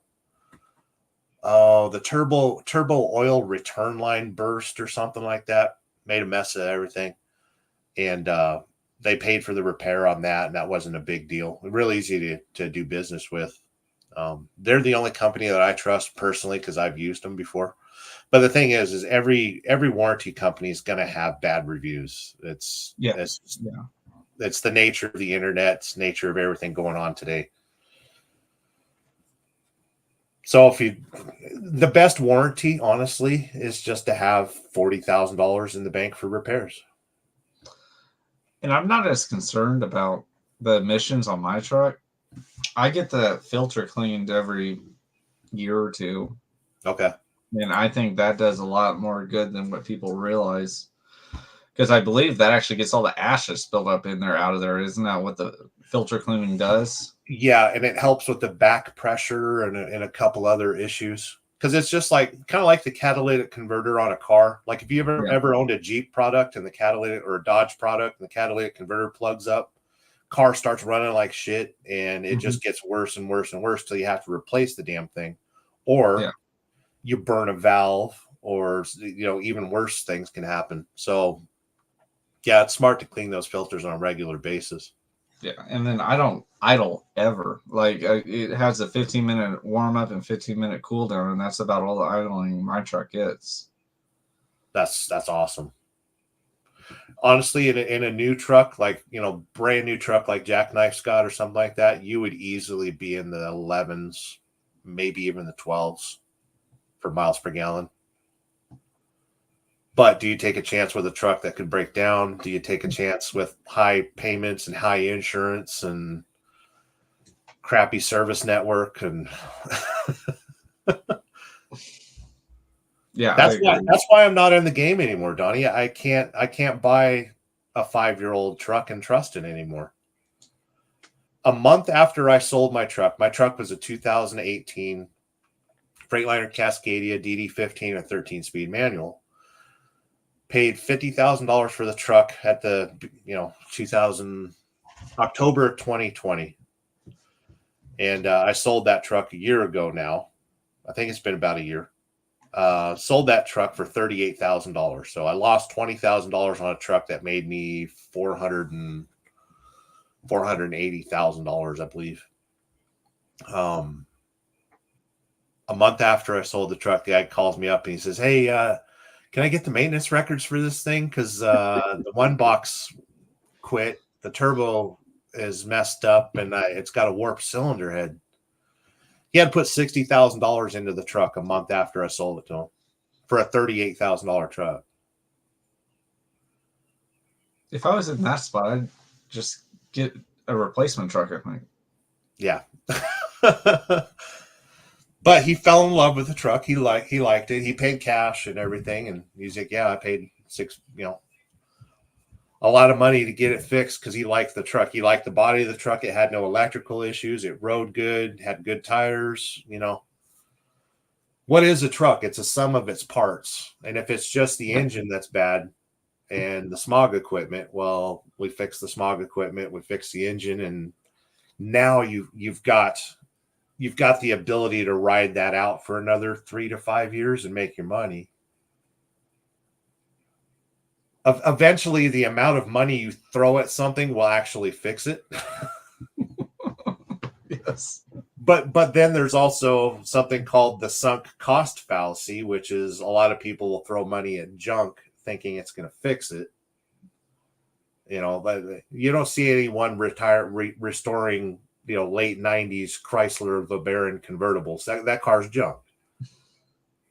turbo oil return line burst or something like that. Made a mess of everything. And they paid for the repair on that, and that wasn't a big deal. Really easy to do business with. They're the only company that I trust personally because I've used them before. But the thing is every warranty company is going to have bad reviews. It's the nature of the internet. It's the nature of everything going on today. So the best warranty, honestly, is just to have $40,000 in the bank for repairs. And I'm not as concerned about the emissions on my truck. I get the filter cleaned every year or two. Okay. And I think that does a lot more good than what people realize. Because I believe that actually gets all the ashes built up in there out of there. Isn't that what the filter cleaning does? Yeah, and it helps with the back pressure and a couple other issues. Because it's just like kind of like the catalytic converter on a car. Like if you ever owned a Jeep product and the catalytic, or a Dodge product and the catalytic converter plugs up, car starts running like shit, and it just gets worse and worse and worse till you have to replace the damn thing, or you burn a valve, or even worse things can happen. So yeah, it's smart to clean those filters on a regular basis. Yeah, and then I don't idle ever. Like it has a 15-minute warm up and 15-minute cool down, and that's about all the idling my truck gets. That's awesome. Honestly, in a new truck, like brand new truck like Jackknife Scott or something like that, you would easily be in the 11s, maybe even the 12s for miles per gallon. But do you take a chance with a truck that could break down? Do you take a chance with high payments and high insurance and crappy service network? And yeah, that's why I'm not in the game anymore, Donnie. I can't buy a 5-year-old truck and trust it anymore. A month after I sold my truck was a 2018 Freightliner Cascadia DD15, a 13-speed manual. Paid $50,000 for the truck at the October 2020, and I sold that truck a year ago now. I think it's been about a year. Sold that truck for $38,000. So I lost $20,000 on a truck that made me $480,000, I believe. A month after I sold the truck, the guy calls me up and he says, "Hey, can I get the maintenance records for this thing? Because the one box quit. The turbo is messed up, and it's got a warped cylinder head." He had to put $60,000 into the truck a month after I sold it to him for a $38,000 truck. If I was in that spot, I'd just get a replacement truck, I think. Yeah. But he fell in love with the truck. He liked it. He paid cash and everything. And he's like, yeah, I paid a lot of money to get it fixed because he liked the truck. He liked the body of the truck. It had no electrical issues. It rode good, had good tires. What is a truck? It's a sum of its parts. And if it's just the engine that's bad and the smog equipment, well, we fix the smog equipment, we fix the engine, and now you've got the ability to ride that out for another 3 to 5 years and make your money. Eventually, the amount of money you throw at something will actually fix it. Yes. But then there's also something called the sunk cost fallacy, which is a lot of people will throw money at junk thinking it's going to fix it. But you don't see anyone restoring late 90s Chrysler LeBaron convertibles. That car's junk.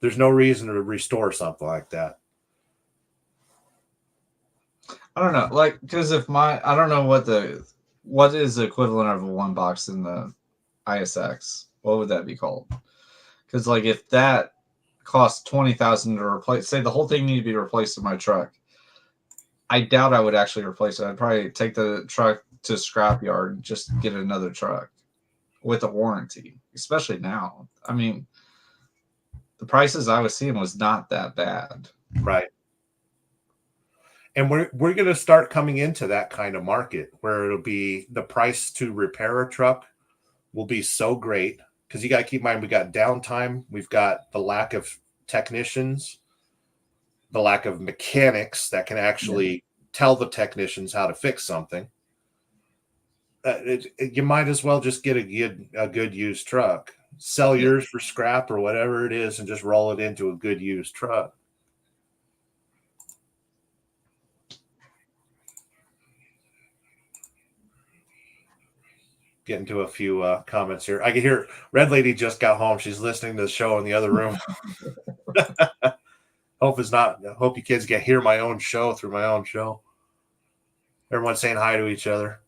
There's no reason to restore something like that. I don't know, because I don't know what is the equivalent of a one box in the ISX. What would that be called? Because if that costs $20,000 to replace, say the whole thing needed to be replaced in my truck, I doubt I would actually replace it. I'd probably take the truck to scrapyard and just get another truck, with a warranty, especially now. I mean, the prices I was seeing was not that bad. Right. And we're going to start coming into that kind of market where it'll be the price to repair a truck will be so great, because you got to keep in mind we got downtime, we've got the lack of technicians, the lack of mechanics that can actually tell the technicians how to fix something. You might as well just get a good used truck, sell yours for scrap or whatever it is, and just roll it into a good used truck. Getting to a few comments here. I can hear Red Lady just got home. She's listening to the show in the other room. Hope you kids can hear my own show through my own show. Everyone's saying hi to each other.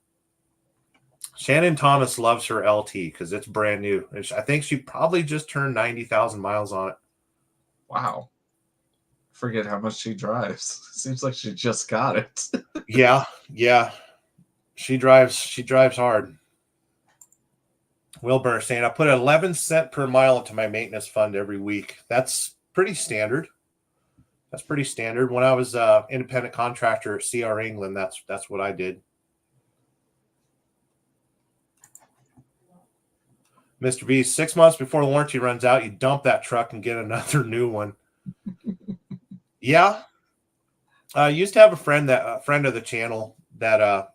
Shannon Thomas loves her LT because it's brand new. I think she probably just turned 90,000 miles on it. Wow. Forget how much she drives. Seems like she just got it. Yeah. She drives hard. Wilbur saying, I put 11 cents per mile into my maintenance fund every week. That's pretty standard. When I was independent contractor at CR England, that's what I did. Mr. B, 6 months before the warranty runs out, you dump that truck and get another new one. Yeah. I used to have a friend of the channel that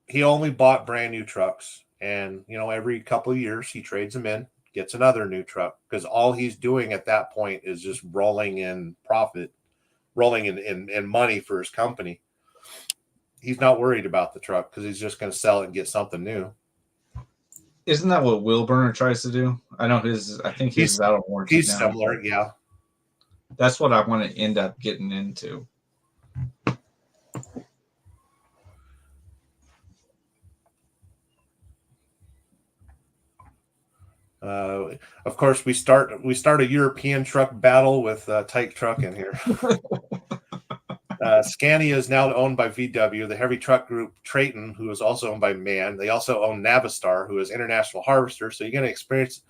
he only bought brand new trucks. And, every couple of years he trades them in, gets another new truck, because all he's doing at that point is just rolling in profit, rolling in money for his company. He's not worried about the truck because he's just going to sell it and get something new. Isn't that what Will Burner tries to do? I think he's out of warranty. He's now. Similar, yeah. That's what I want to end up getting into. Of course, we start a European truck battle with Tyke Truck in here. Scania is now owned by VW. The heavy truck group Trayton, who is also owned by MAN. They also own Navistar, who is International Harvester. So you're going to experience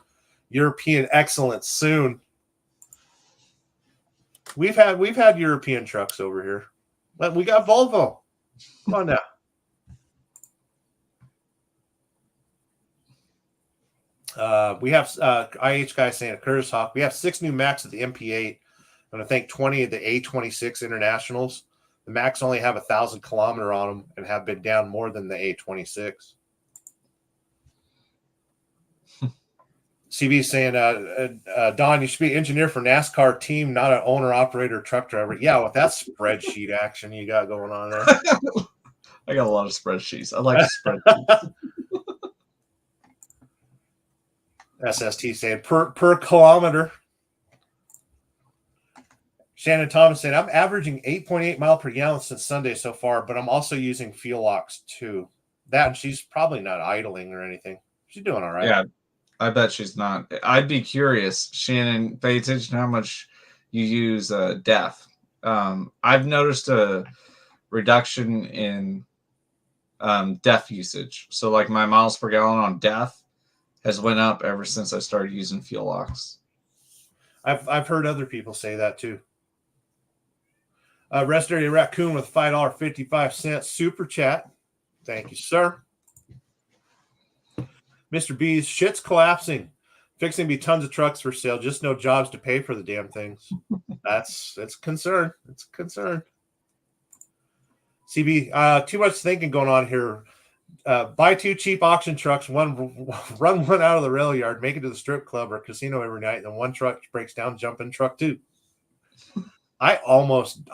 European excellence soon. We've had European trucks over here, but we got Volvo. Come on now. We have IH guy saying at Curtis Hawk, we have 6 new Macs at the MP8, and I think 20 of the A26 Internationals. The Macs only have 1,000 kilometer on them and have been down more than the A26. CB saying, Don, you should be engineer for NASCAR team, not an owner, operator, truck driver. Yeah, with that spreadsheet action you got going on there. I got a lot of spreadsheets. I like spreadsheets. SST saying per kilometer. Shannon Thomas saying, I'm averaging 8.8 mile per gallon since Sunday so far, but I'm also using fuel ox too. That, she's probably not idling or anything. She's doing all right. Yeah, I bet she's not. I'd be curious, Shannon, pay attention to how much you use DEF. I've noticed a reduction in DEF usage. So like my miles per gallon on DEF has went up ever since I started using fuel ox. I've heard other people say that too. Rest Area Raccoon with $5.55 super chat. Thank you, sir. Mr. B's shit's collapsing. Fixing to be tons of trucks for sale. Just no jobs to pay for the damn things. It's a concern. It's a concern. CB, too much thinking going on here. Buy 2 cheap auction trucks, run one out of the rail yard, make it to the strip club or casino every night, then one truck breaks down, jump in truck 2. I almost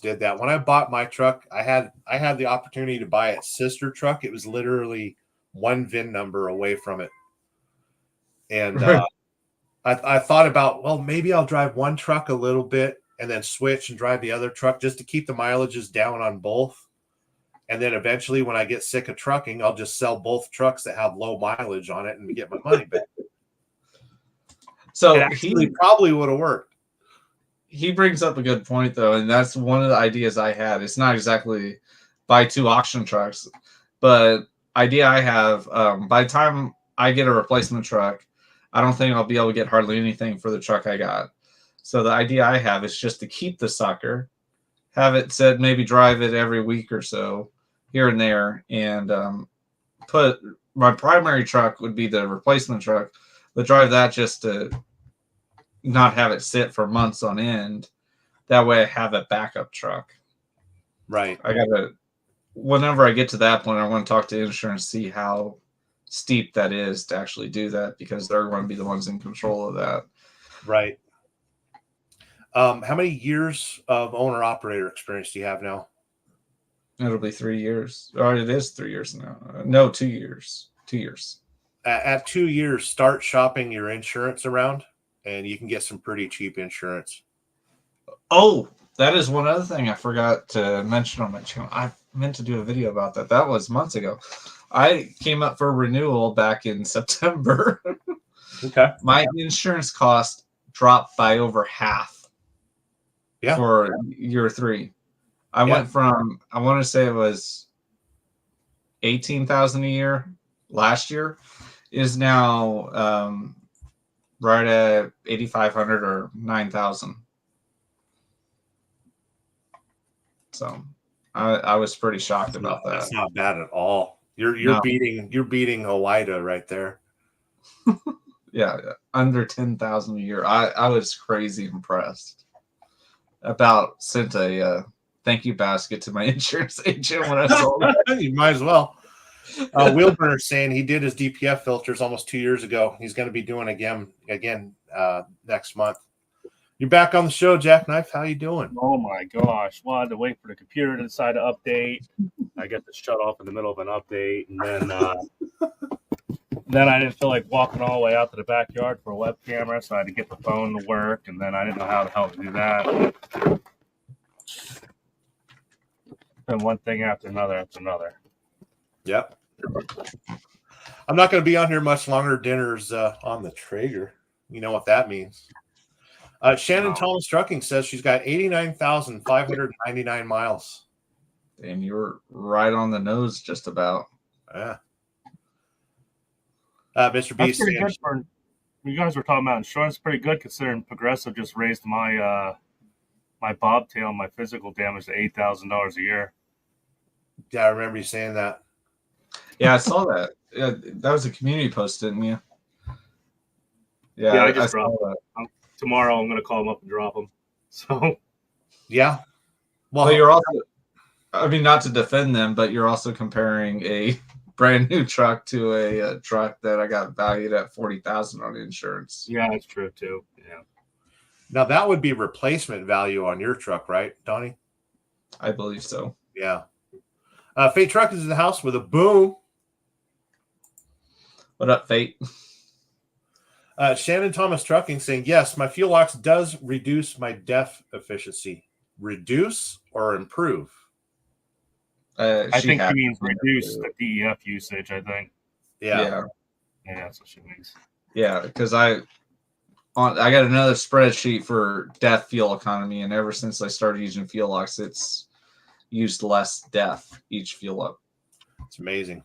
did that. When I bought my truck, I had the opportunity to buy a sister truck. It was literally one VIN number away from it. And I thought about, well, maybe I'll drive one truck a little bit and then switch and drive the other truck just to keep the mileages down on both. And then eventually when I get sick of trucking, I'll just sell both trucks that have low mileage on it and get my money back. So he probably would have worked. He brings up a good point, though, and that's one of the ideas I had. It's not exactly buy 2 auction trucks, but idea I have, by the time I get a replacement truck, I don't think I'll be able to get hardly anything for the truck I got. So the idea I have is just to keep the sucker, have it set, maybe drive it every week or so here and there, and put my primary truck would be the replacement truck, but drive that just to not have it sit for months on end. That way I have a backup truck. Right. I gotta, whenever I get to that point, I want to talk to insurance, see how steep that is to actually do that, because they're going to be the ones in control of that. Right. How many years of owner operator experience do you have now? It'll be 3 years, or it is 3 years now. No, 2 years. 2 years. At 2 years, start shopping your insurance around, and you can get some pretty cheap insurance. Oh, that is one other thing I forgot to mention on my channel. I meant to do a video about that. That was months ago. I came up for renewal back in September. Okay. My insurance cost dropped by over half for year 3. I went from, I want to say it was 18,000 a year last year, is now right at 8,500 or 9,000. So I was pretty shocked about that. That's not bad at all. You're beating OIDA right there. Yeah, under 10,000 a year. I was crazy impressed. About sent a thank you basket to my insurance agent when I sold it. You might as well. Wheelburner saying he did his DPF filters almost 2 years ago. He's going to be doing again next month. You're back on the show, Jackknife. How you doing? Oh my gosh! Well, I had to wait for the computer to decide to update. I get to shut off in the middle of an update, and then I didn't feel like walking all the way out to the backyard for a web camera, so I had to get the phone to work, and then I didn't know how the hell to do that. And one thing after another. Yep. I'm not going to be on here much longer. Dinner's on the Traeger. You know what that means. Shannon Thomas Trucking says she's got 89,599 miles. And you were right on the nose just about. Yeah. Mr. B. That's pretty good for, you guys were talking about insurance. Pretty good considering Progressive just raised my my bobtail, my physical damage to $8,000 a year. Yeah, I remember you saying that. Yeah, I saw that. Yeah, that was a community post, didn't you? Yeah, I just dropped that. Tomorrow I'm going to call them up and drop them. So, yeah. Well, but you're also, I mean, not to defend them, but you're also comparing a brand new truck to a truck that I got valued at $40,000 on insurance. Yeah, that's true too. Yeah. Now that would be replacement value on your truck, right, Donnie? I believe so. Yeah. Fate Truck is in the house with a boom. What up, Fate? Shannon Thomas Trucking saying, yes, my fuel ox does reduce my DEF efficiency. Reduce or improve? I think she means reduce the DEF usage, I think. Yeah. Yeah, that's what she means. Yeah, because I got another spreadsheet for DEF fuel economy, and ever since I started using fuel ox, it's used less DEF each fuel up. It's amazing.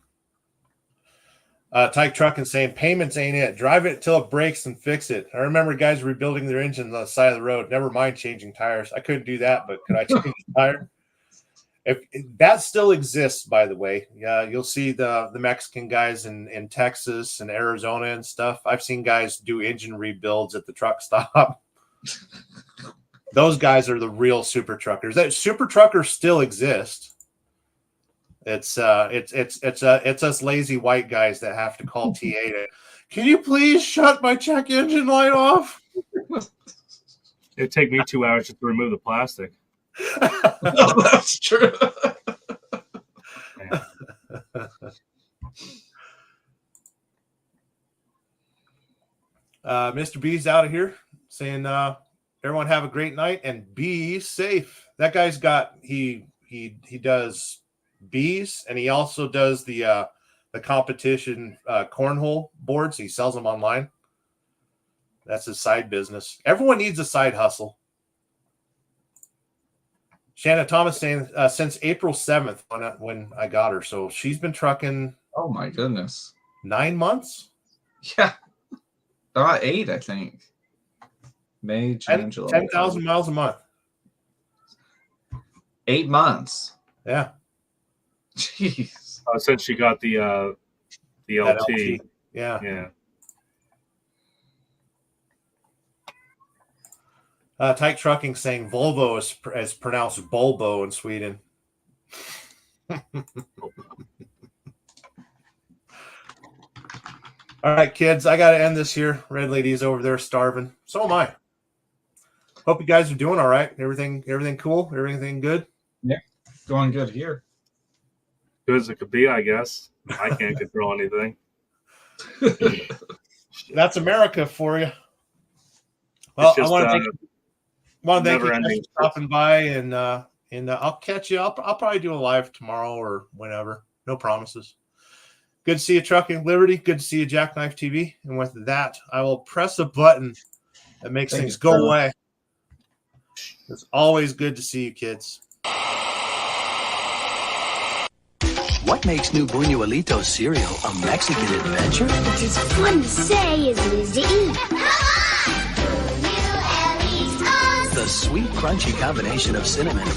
Tyke Trucking saying, payments ain't it. Drive it till it breaks and fix it. I remember guys rebuilding their engines on the side of the road. Never mind changing tires. I couldn't do that, but could I change the tire? If that still exists, by the way, you'll see the Mexican guys in Texas and Arizona and stuff. I've seen guys do engine rebuilds at the truck stop. Those guys are the real super truckers. That super truckers still exist. It's us lazy white guys that have to call TA to, can you please shut my check engine light off? It'd take me 2 hours just to remove the plastic. Oh, that's true. Mr. B's out of here saying, everyone have a great night and be safe. That guy's got, he does bees, and he also does the competition cornhole boards. He sells them online. That's his side business. Everyone needs a side hustle. Shannon Thomas saying since April 7th when I got her. So she's been trucking. Oh my goodness. 9 months. Yeah. 8, I think. May, June, July. 10,000 miles a month. 8 months. Yeah. Jeez. Since she got the That LT. Yeah. Yeah. Tyke Trucking saying Volvo is pronounced Volvo in Sweden. All right, kids, I got to end this here. Red Lady's over there starving. So am I. Hope you guys are doing all right. Everything cool? Everything good? Yeah, going good here. Good as it could be, I guess. I can't control anything. That's America for you. Well, I want to thank you guys for stopping by, and I'll catch you. I'll probably do a live tomorrow or whenever. No promises. Good to see you, Trucking Liberty. Good to see you, Jackknife TV. And with that, I will press a button that makes things go away. It's always good to see you, kids. What makes New Buñuelito cereal a Mexican adventure? It's as fun to say as it is to eat. The sweet, crunchy combination of cinnamon,